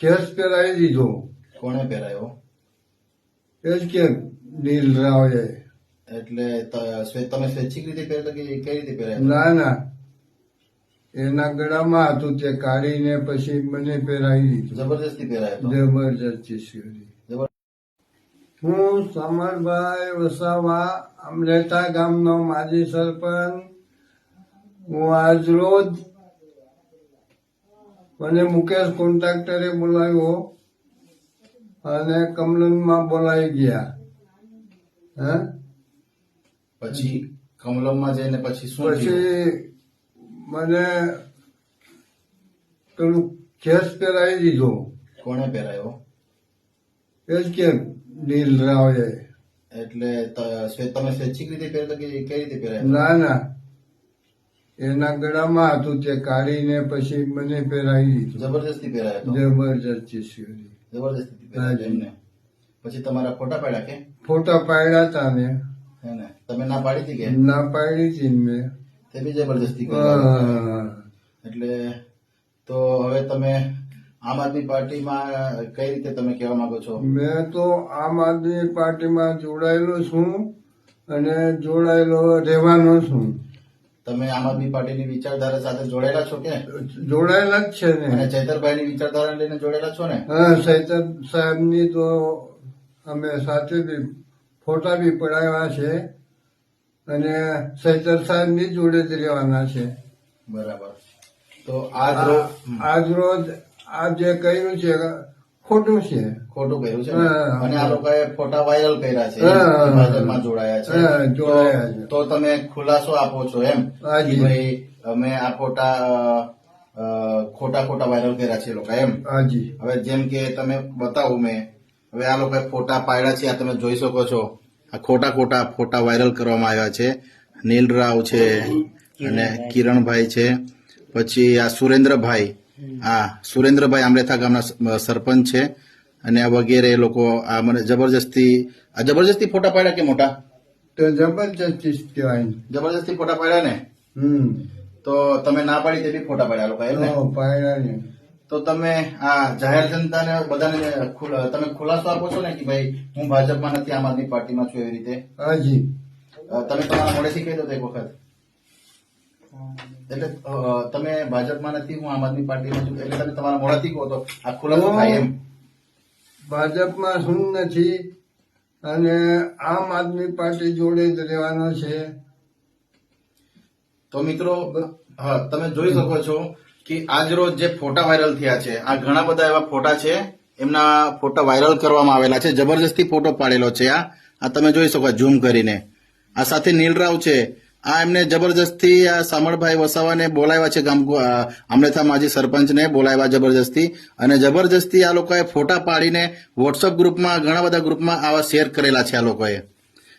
ખેસ પહેરાવી દીધો. કોણે પહેરાયો? એ જ કે નીલ રાવે. એટલે તમે સ્વૈચ્છિક રીતે પહેરેલો કે કઈ રીતે પહેરાયો? ના ના, એના ગળામાં હતું તે કાઢીને પછી મને પહેરાવી દીધું. જબરજસ્તી પહેરાયો તો? જબરજસ્તી કરી. હું સમરભાઈ વસાવા અમરેતા ગામનો માજી સરપંચ. હું આજ રોજ મને મુકેશ કોન્ટ્રાક્ટરે બોલાવ્યો અને કમલમમાં બોલાવી ગયા. હે પછી કમલમમાં જઈને પછી શું થયું? પછી મને પેલું ખેસ પહેરાવી દીધો. કોણે પહેરાયો? એ જ કે નીલ રાવે. એટલે તમે સ્વૈચ્છિક રીતે પહેરેલો કે કઈ રીતે પહેરાયો? ના ના, એના ગળામાં હતું તે કાઢીને પછી મને પહેરાવી દીધું. જબરજસ્તી પહેરાયો તો? જબરજસ્તી કરી. જબરજસ્તી પહેરાયો એમને. પછી તમારા ફોટા પાડ્યા કે? ફોટા પાડ્યા હતા ને. હે ને? તમે ના પાડી હતી કે? ના પાડી હતી ને મેં. તે બી જબરજસ્તી કરી. હા. એટલે તો હવે તમે આમ આદમી પાર્ટીમાં કઈ રીતે તમે કહેવા માંગો છો? મેં તો આમ આદમી પાર્ટીમાં જોડાયેલો છું અને જોડાયેલો રહેવાનો છું. તમે આમ આદમી પાર્ટીની વિચારધારા સાથે જોડાયેલા છો કે? જોડાયેલા જ છે ને. અને ચૈતરભાઈની વિચારધારા લઈને જોડાયેલા છો ને? હા, સૈતર સાહેબની તો અમે સાથે બી ફોટા બી પડાવ્યા છે અને સૈતર સાહેબની જોડે જ રહેવાના છે. બરાબર. તો આજ રોજ આ જે કર્યું છે ખોટું છે. ખોટું કર્યું છે ને? હા. અને આ લોકોએ ફોટા વાયરલ કર્યા છે, હા. ભાજપમાં જોડાયા છે. હા, જોડાયા છે. તો તમે ખુલાસો આપો છો એમ હાજી. કે ભાઈ અમે આ ફોટા ખોટા વાયરલ કર્યા છે એ લોકો એમ? હાજી. હવે જેમ કે તમે બતાવું મેં, હવે આ લોકોએ ફોટા પાડ્યા છે, આ તમે જોઈ શકો છો. આ ખોટા ફોટા વાયરલ કરવામાં આવ્યા છે. નીલરાવ છે અને કિરણભાઈ છે, પછી આ સુરેન્દ્રભાઈ આમરેથા ગામના સરપંચ છે, અને આ વગેરે લોકો આ મને જબરજસ્તી ફોટા પાડ્યા કે મોટા? તો જબરજસ્તી જ કહેવાય. જબરજસ્તી ફોટા પાડ્યા ને? તો તમે ના પાડી તે બી ફોટા પાડ્યા લોકો એમ ને? પાડ્યા ને. તો તમે આ જાહેર જનતાને બધાને તમે ખુલાસો આપો છો ને કે ભાઈ હું ભાજપમાં નથી, આમ આદમી પાર્ટીમાં છું, એવી રીતે? હાજી. તમે તમારા મોઢેથી કહી દો તો એક વખત. એટલે તમે ભાજપમાં નથી, હું આમ આદમી પાર્ટીમાં છું, એટલે તમે તમારા મોઢેથી કહો તો આ ખુલાસો થાય એમ? ભાજપમાં શું નથી અને આમ આદમી પાર્ટી જોડે જ રહેવાનો છે. તો મિત્રો, હા, તમે જોઈ શકો છો કે આજ રોજ જે ફોટા વાયરલ થયા છે, આ ઘણા બધા એવા ફોટા છે, એમના ફોટા વાયરલ કરવામાં આવેલા છે. જબરજસ્તી ફોટો પાડેલો છે. આ તમે જોઈ શકો ઝૂમ કરીને. આ સાથે નીલરાવ છે, આ એમને જબરજસ્તી આ સામળભાઈ વસાવાને બોલાવ્યા છે, અમરેથા માજી સરપંચને બોલાવ્યા જબરજસ્તી, અને જબરજસ્તી આ લોકોએ ફોટા પાડીને વોટ્સઅપ ગ્રુપમાં, ઘણા બધા ગ્રુપમાં આવા શેર કરેલા છે આ લોકોએ.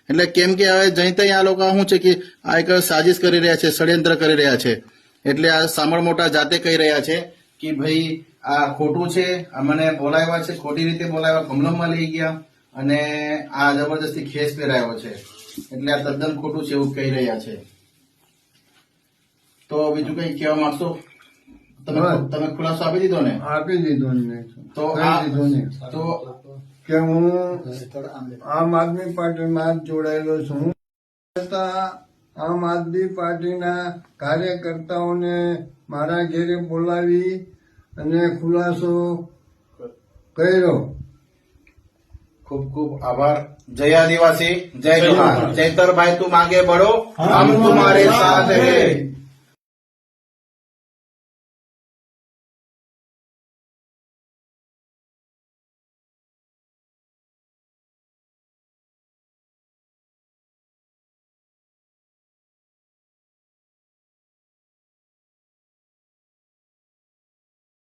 એટલે કેમ કે હવે જઈ તઈ આ લોકો શું છે કે આ એક સાજિશ કરી રહ્યા છે, ષડયંત્ર કરી રહ્યા છે. એટલે આ સામળ મોટા જાતે કહી રહ્યા છે કે ભાઈ આ ખોટું છે, મને બોલાવ્યા છે, ખોટી રીતે બોલાવ્યા, કમલમમાં લઈ ગયા અને આ જબરજસ્તી ખેસ પહેરાયો છે. એટલે આ તદ્દન ખોટું છે એવું કહી રહ્યા છે. તો બીજું કઈ કહેવા માંગશો? તમે ખુલાસો આપી દીધો ને? આપી દીધો ને. તો તો કે હું આમ આદમી પાર્ટીમાં જ જોડાયેલો છું. આમ આદમી પાર્ટીના કાર્યકર્તાઓને મારા ઘેરે બોલાવી અને ખુલાસો કર્યો. ખૂબ ખૂબ આભાર. જય આદિવાસી, જય જોહાર. ચૈતરભાઈ તું આગે બઢો, હમ તુમ્હારે સાથ હૈ.